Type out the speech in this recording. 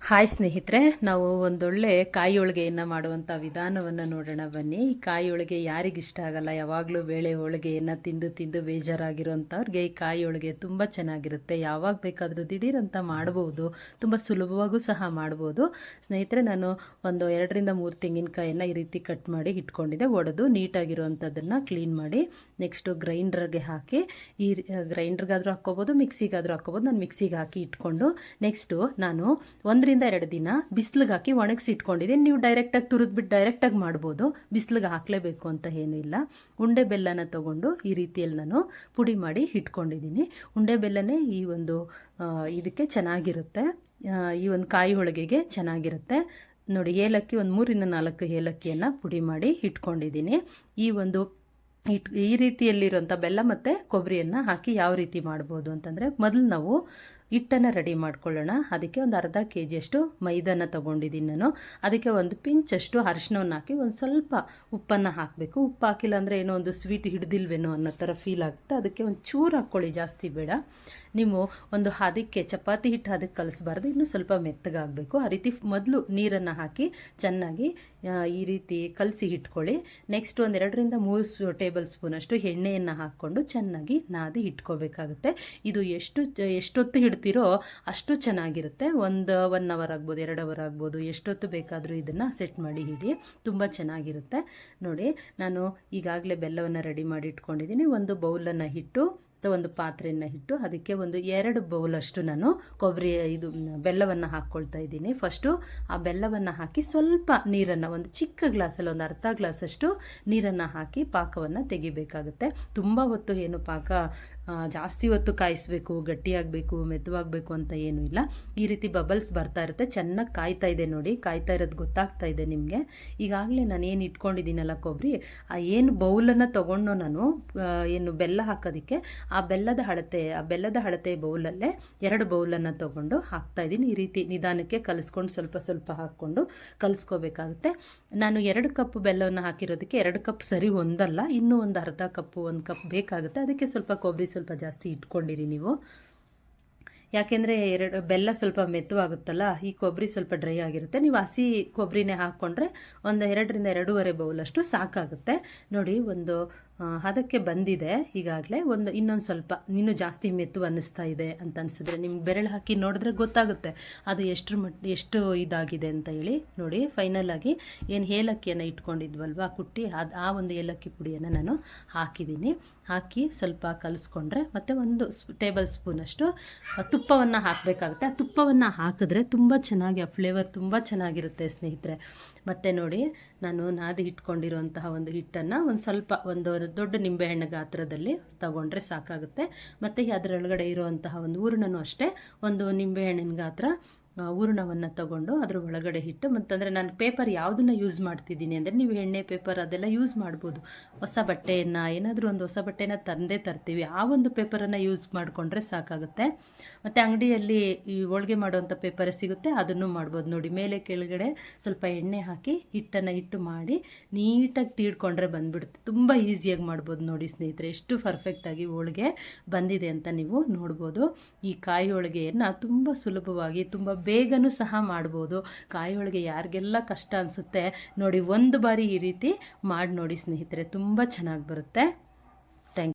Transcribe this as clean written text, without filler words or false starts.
Hi ಸ್ನೇಹಿತರೆ, ನಾವು ಒಂದೊಳ್ಳೆ ಕಾಯಿ ಹೋಳಿಗೆಯನ್ನು ಮಾಡುವಂಥ ವಿಧಾನವನ್ನು ನೋಡೋಣ ಬನ್ನಿ. ಈ ಕಾಯಿ ಹೋಳಿಗೆ ಯಾರಿಗಿಷ್ಟ ಆಗಲ್ಲ? ಯಾವಾಗಲೂ ಬೇಳೆ ಹೋಳಿಗೆಯನ್ನು ತಿಂದು ತಿಂದು ಬೇಜಾರಾಗಿರೋಂಥವ್ರಿಗೆ ಈ ಕಾಯಿ ಹೋಳಿಗೆ ತುಂಬ ಚೆನ್ನಾಗಿರುತ್ತೆ. ಯಾವಾಗ ಬೇಕಾದರೂ ದಿಢೀರಂತ ಮಾಡ್ಬೋದು, ತುಂಬ ಸುಲಭವಾಗೂ ಸಹ ಮಾಡ್ಬೋದು. ಸ್ನೇಹಿತರೆ, ನಾನು ಒಂದು 2-3 ತೆಂಗಿನಕಾಯನ್ನು ಈ ರೀತಿ ಕಟ್ ಮಾಡಿ ಇಟ್ಕೊಂಡಿದ್ದೆ. ಒಡೆದು ನೀಟಾಗಿರುವಂಥದ್ದನ್ನು ಕ್ಲೀನ್ ಮಾಡಿ ನೆಕ್ಸ್ಟು ಗ್ರೈಂಡ್ರಿಗೆ ಹಾಕಿ, ಈ ಗ್ರೈಂಡ್ರಿಗಾದರೂ ಹಾಕ್ಕೋಬೋದು, ಮಿಕ್ಸಿಗಾದರೂ ಹಾಕ್ಕೋಬೋದು. ನಾನು ಮಿಕ್ಸಿಗೆ ಹಾಕಿ ಇಟ್ಕೊಂಡು ನೆಕ್ಸ್ಟು ನಾನು 1-2 ದಿನ ಬಿಸಿಲಿಗೆ ಹಾಕಿ ಒಣಗಿಸಿ ಇಟ್ಕೊಂಡಿದ್ದೀನಿ. ನೀವು ಡೈರೆಕ್ಟಾಗಿ ತುರಿದ್ಬಿಟ್ಟು ಡೈರೆಕ್ಟಾಗಿ ಮಾಡ್ಬೋದು, ಬಿಸಿಲಿಗೆ ಹಾಕಲೇಬೇಕು ಅಂತ ಏನೂ ಇಲ್ಲ. ಉಂಡೆ ಬೆಲ್ಲನ ತೊಗೊಂಡು ಈ ರೀತಿಯಲ್ಲಿ ನಾನು ಪುಡಿ ಮಾಡಿ ಇಟ್ಕೊಂಡಿದ್ದೀನಿ. ಉಂಡೆ ಬೆಲ್ಲನೇ ಈ ಒಂದು ಇದಕ್ಕೆ ಚೆನ್ನಾಗಿರುತ್ತೆ, ಈ ಒಂದು ಕಾಯಿ ಹೋಳಿಗೆಗೆ ಚೆನ್ನಾಗಿರುತ್ತೆ ನೋಡಿ. ಏಲಕ್ಕಿ ಒಂದು 3-4 ಏಲಕ್ಕಿಯನ್ನು ಪುಡಿ ಮಾಡಿ ಇಟ್ಕೊಂಡಿದ್ದೀನಿ. ಈ ರೀತಿಯಲ್ಲಿರುವಂಥ ಬೆಲ್ಲ ಮತ್ತು ಕೊಬ್ಬರಿಯನ್ನು ಹಾಕಿ ಯಾವ ರೀತಿ ಮಾಡ್ಬೋದು ಅಂತಂದರೆ, ಮೊದಲು ನಾವು ಹಿಟ್ಟನ್ನು ರೆಡಿ ಮಾಡ್ಕೊಳ್ಳೋಣ. ಅದಕ್ಕೆ ಒಂದು ಅರ್ಧ kg ಮೈದಾನ ತೊಗೊಂಡಿದ್ದೀನಿ ನಾನು. ಅದಕ್ಕೆ ಒಂದು ಪಿಂಚಷ್ಟು ಅರಿಶಿನವನ್ನು ಹಾಕಿ ಒಂದು ಸ್ವಲ್ಪ ಉಪ್ಪನ್ನು ಹಾಕಬೇಕು. ಉಪ್ಪು ಹಾಕಿಲ್ಲ ಅಂದರೆ ಏನೋ ಒಂದು ಸ್ವೀಟ್ ಹಿಡ್ದಿಲ್ವೇನೋ ಅನ್ನೋ ಥರ ಫೀಲ್ ಆಗುತ್ತೆ. ಅದಕ್ಕೆ ಒಂದು ಚೂರು ಹಾಕ್ಕೊಳ್ಳಿ, ಜಾಸ್ತಿ ಬೇಡ. ನೀವು ಒಂದು ಅದಕ್ಕೆ ಚಪಾತಿ ಹಿಟ್ಟು ಅದಕ್ಕೆ ಕಲಿಸ್ಬಾರ್ದು, ಇನ್ನೂ ಸ್ವಲ್ಪ ಮೆತ್ತಗಾಗಬೇಕು. ಆ ರೀತಿ ಮೊದಲು ನೀರನ್ನು ಹಾಕಿ ಚೆನ್ನಾಗಿ ಈ ರೀತಿ ಕಲಸಿ ಇಟ್ಕೊಳ್ಳಿ. ನೆಕ್ಸ್ಟ್ ಒಂದು 2-3 ಟೇಬಲ್ ಸ್ಪೂನಷ್ಟು ಎಣ್ಣೆಯನ್ನು ಹಾಕ್ಕೊಂಡು ಚೆನ್ನಾಗಿ ನಾದಿ ಇಟ್ಕೋಬೇಕಾಗುತ್ತೆ. ಇದು ಎಷ್ಟೊತ್ತು ಇಡ್ತೀರೋ ಅಷ್ಟು ಚೆನ್ನಾಗಿರುತ್ತೆ. 1 ಅವರ್ ಆಗ್ಬೋದು, 2 ಅವರ್ ಆಗ್ಬೋದು, ಎಷ್ಟೊತ್ತು ಬೇಕಾದರೂ ಇದನ್ನು ಸೆಟ್ ಮಾಡಿ ಇಡಿ, ತುಂಬ ಚೆನ್ನಾಗಿರುತ್ತೆ ನೋಡಿ. ನಾನು ಈಗಾಗಲೇ ಬೆಲ್ಲವನ್ನು ರೆಡಿ ಮಾಡಿ ಇಟ್ಕೊಂಡಿದ್ದೀನಿ. ಒಂದು ಬೌಲನ್ನು ಇಟ್ಟು ಒಂದು ಪಾತ್ರೆಯನ್ನು ಇಟ್ಟು ಅದಕ್ಕೆ ಒಂದು 2 ಬೌಲಷ್ಟು ನಾನು ಬೆಲ್ಲವನ್ನು ಹಾಕ್ಕೊಳ್ತಾ ಇದ್ದೀನಿ. ಫಸ್ಟು ಆ ಬೆಲ್ಲವನ್ನು ಹಾಕಿ ಸ್ವಲ್ಪ ನೀರನ್ನು, ಒಂದು ಚಿಕ್ಕ ಗ್ಲಾಸಲ್ಲಿ ಒಂದು ಅರ್ಧ ಗ್ಲಾಸಷ್ಟು ನೀರನ್ನು ಹಾಕಿ ಪಾಕವನ್ನು ತೆಗಿಬೇಕಾಗುತ್ತೆ. ತುಂಬ ಹೊತ್ತು ಏನು ಪಾಕ ಜಾಸ್ತಿ ಹೊತ್ತು ಕಾಯಿಸಬೇಕು, ಗಟ್ಟಿಯಾಗಬೇಕು, ಮೆತ್ತವಾಗಬೇಕು ಅಂತ ಏನೂ ಇಲ್ಲ. ಈ ರೀತಿ ಬಬಲ್ಸ್ ಬರ್ತಾ ಇರುತ್ತೆ, ಚೆನ್ನಾಗಿ ಕಾಯ್ತಾ ಇದೆ ನೋಡಿ. ಕಾಯ್ತಾ ಇರೋದು ಗೊತ್ತಾಗ್ತಾ ಇದೆ ನಿಮಗೆ. ಈಗಾಗಲೇ ನಾನು ಏನು ಇಟ್ಕೊಂಡಿದ್ದೀನಲ್ಲ ಕೊಬ್ಬರಿ, ಆ ಏನು ಬೌಲನ್ನು ತೊಗೊಂಡು ನಾನು ಏನು ಬೆಲ್ಲ ಹಾಕೋದಕ್ಕೆ, ಆ ಬೆಲ್ಲದ ಅಳತೆ ಬೌಲಲ್ಲೇ 2 ಬೌಲನ್ನು ತೊಗೊಂಡು ಹಾಕ್ತಾಯಿದ್ದೀನಿ. ಈ ರೀತಿ ನಿಧಾನಕ್ಕೆ ಕಲಿಸ್ಕೊಂಡು ಸ್ವಲ್ಪ ಸ್ವಲ್ಪ ಹಾಕ್ಕೊಂಡು ಕಲಿಸ್ಕೋಬೇಕಾಗುತ್ತೆ. ನಾನು 2 ಕಪ್ ಬೆಲ್ಲವನ್ನು ಹಾಕಿರೋದಕ್ಕೆ 2 ಕಪ್ ಸರಿ ಹೊಂದಲ್ಲ, ಇನ್ನೂ ಒಂದು ಅರ್ಧ ಕಪ್ಪು 1 ಕಪ್ ಬೇಕಾಗುತ್ತೆ. ಅದಕ್ಕೆ ಸ್ವಲ್ಪ ಕೊಬ್ಬರಿ ಸ್ವಲ್ಪ ಜಾಸ್ತಿ ಇಟ್ಕೊಂಡಿರಿ ನೀವು. ಯಾಕೆಂದರೆ ಬೆಲ್ಲ ಸ್ವಲ್ಪ ಮೆತ್ತವಾಗುತ್ತಲ್ಲ, ಈ ಕೊಬ್ಬರಿ ಸ್ವಲ್ಪ ಡ್ರೈ ಆಗಿರುತ್ತೆ. ನೀವು ಹಸಿ ಕೊಬ್ಬರಿನೇ ಹಾಕ್ಕೊಂಡ್ರೆ ಒಂದು 2-2.5 ಬೌಲಷ್ಟು ಸಾಕಾಗುತ್ತೆ ನೋಡಿ. ಒಂದು ಅದಕ್ಕೆ ಬಂದಿದೆ ಈಗಾಗಲೇ. ಇನ್ನೊಂದು ಸ್ವಲ್ಪ ಇನ್ನೂ ಜಾಸ್ತಿ ಮೆತ್ತು ಅನ್ನಿಸ್ತಾ ಇದೆ ಅಂತ ಅನಿಸಿದ್ರೆ ನಿಮ್ಗೆ ಬೆರಳು ಹಾಕಿ ನೋಡಿದ್ರೆ ಗೊತ್ತಾಗುತ್ತೆ ಅದು ಎಷ್ಟು ಇದಾಗಿದೆ ಅಂತ ಹೇಳಿ ನೋಡಿ. ಫೈನಲಾಗಿ ಏನು ಏಲಕ್ಕಿಯನ್ನು ಇಟ್ಕೊಂಡಿದ್ವಲ್ವ ಕುಟ್ಟಿ, ಆ ಒಂದು ಏಲಕ್ಕಿ ಪುಡಿಯನ್ನು ನಾನು ಹಾಕಿದ್ದೀನಿ. ಹಾಕಿ ಸ್ವಲ್ಪ ಕಲಿಸ್ಕೊಂಡ್ರೆ ಮತ್ತು 1 ಟೇಬಲ್ ಸ್ಪೂನಷ್ಟು ತುಪ್ಪವನ್ನು ಹಾಕಬೇಕಾಗುತ್ತೆ. ಆ ತುಪ್ಪವನ್ನು ಹಾಕಿದ್ರೆ ತುಂಬ ಚೆನ್ನಾಗಿ ಆ ಫ್ಲೇವರ್ ತುಂಬ ಚೆನ್ನಾಗಿರುತ್ತೆ ಸ್ನೇಹಿತರೆ. ಮತ್ತು ನೋಡಿ, ನಾನು ನಾದಿ ಇಟ್ಕೊಂಡಿರುವಂತಹ ಒಂದು ಹಿಟ್ಟನ್ನು ಒಂದು ದೊಡ್ಡ ನಿಂಬೆಹಣ್ಣು ಗಾತ್ರದಲ್ಲಿ ತಗೊಂಡ್ರೆ ಸಾಕಾಗುತ್ತೆ. ಮತ್ತು ಅದರೊಳಗಡೆ ಇರುವಂತಹ ಒಂದು ಹೂರಣನೂ ಅಷ್ಟೇ, ಒಂದು ನಿಂಬೆಹಣ್ಣಿನ ಗಾತ್ರ ಹೂರಣವನ್ನು ತಗೊಂಡು ಅದ್ರ ಒಳಗಡೆ ಇಟ್ಟು, ಮತ್ತಂದರೆ ನಾನು ಪೇಪರ್ ಯಾವುದನ್ನು ಯೂಸ್ ಮಾಡ್ತಿದ್ದೀನಿ ಅಂದರೆ, ನೀವು ಎಣ್ಣೆ ಪೇಪರ್ ಅದೆಲ್ಲ ಯೂಸ್ ಮಾಡ್ಬೋದು. ಹೊಸ ಬಟ್ಟೆಯನ್ನು ಏನಾದರೂ ಒಂದು ಹೊಸ ಬಟ್ಟೆನ ತರ್ತೀವಿ, ಆ ಒಂದು ಪೇಪರನ್ನು ಯೂಸ್ ಮಾಡಿಕೊಂಡ್ರೆ ಸಾಕಾಗುತ್ತೆ. ಮತ್ತು ಅಂಗಡಿಯಲ್ಲಿ ಈ ಹೋಳಿಗೆ ಮಾಡುವಂಥ ಪೇಪರ್ ಸಿಗುತ್ತೆ, ಅದನ್ನು ಮಾಡ್ಬೋದು ನೋಡಿ. ಮೇಲೆ ಕೆಳಗಡೆ ಸ್ವಲ್ಪ ಎಣ್ಣೆ ಹಾಕಿ ಹಿಟ್ಟನ್ನು ಇಟ್ಟು ಮಾಡಿ ನೀಟಾಗಿ ತೀಡ್ಕೊಂಡ್ರೆ ಬಂದುಬಿಡುತ್ತೆ. ತುಂಬ ಈಸಿಯಾಗಿ ಮಾಡ್ಬೋದು ನೋಡಿ ಸ್ನೇಹಿತರೆ. ಎಷ್ಟು ಪರ್ಫೆಕ್ಟಾಗಿ ಹೋಳಿಗೆ ಬಂದಿದೆ ಅಂತ ನೀವು ನೋಡ್ಬೋದು. ಈ ಕಾಯಿ ಹೋಳಿಗೆಯನ್ನು ತುಂಬ ಸುಲಭವಾಗಿ, ತುಂಬ ಬೇಗನೂ ಸಹ ಮಾಡ್ಬೋದು. ಕಾಯಿ ಹೋಳಿಗೆ ಯಾರಿಗೆಲ್ಲ ಕಷ್ಟ ಅನಿಸುತ್ತೆ ನೋಡಿ, ಒಂದು ಬಾರಿ ಈ ರೀತಿ ಮಾಡಿ ನೋಡಿ ಸ್ನೇಹಿತರೆ, ತುಂಬ ಚೆನ್ನಾಗಿ ಬರುತ್ತೆ.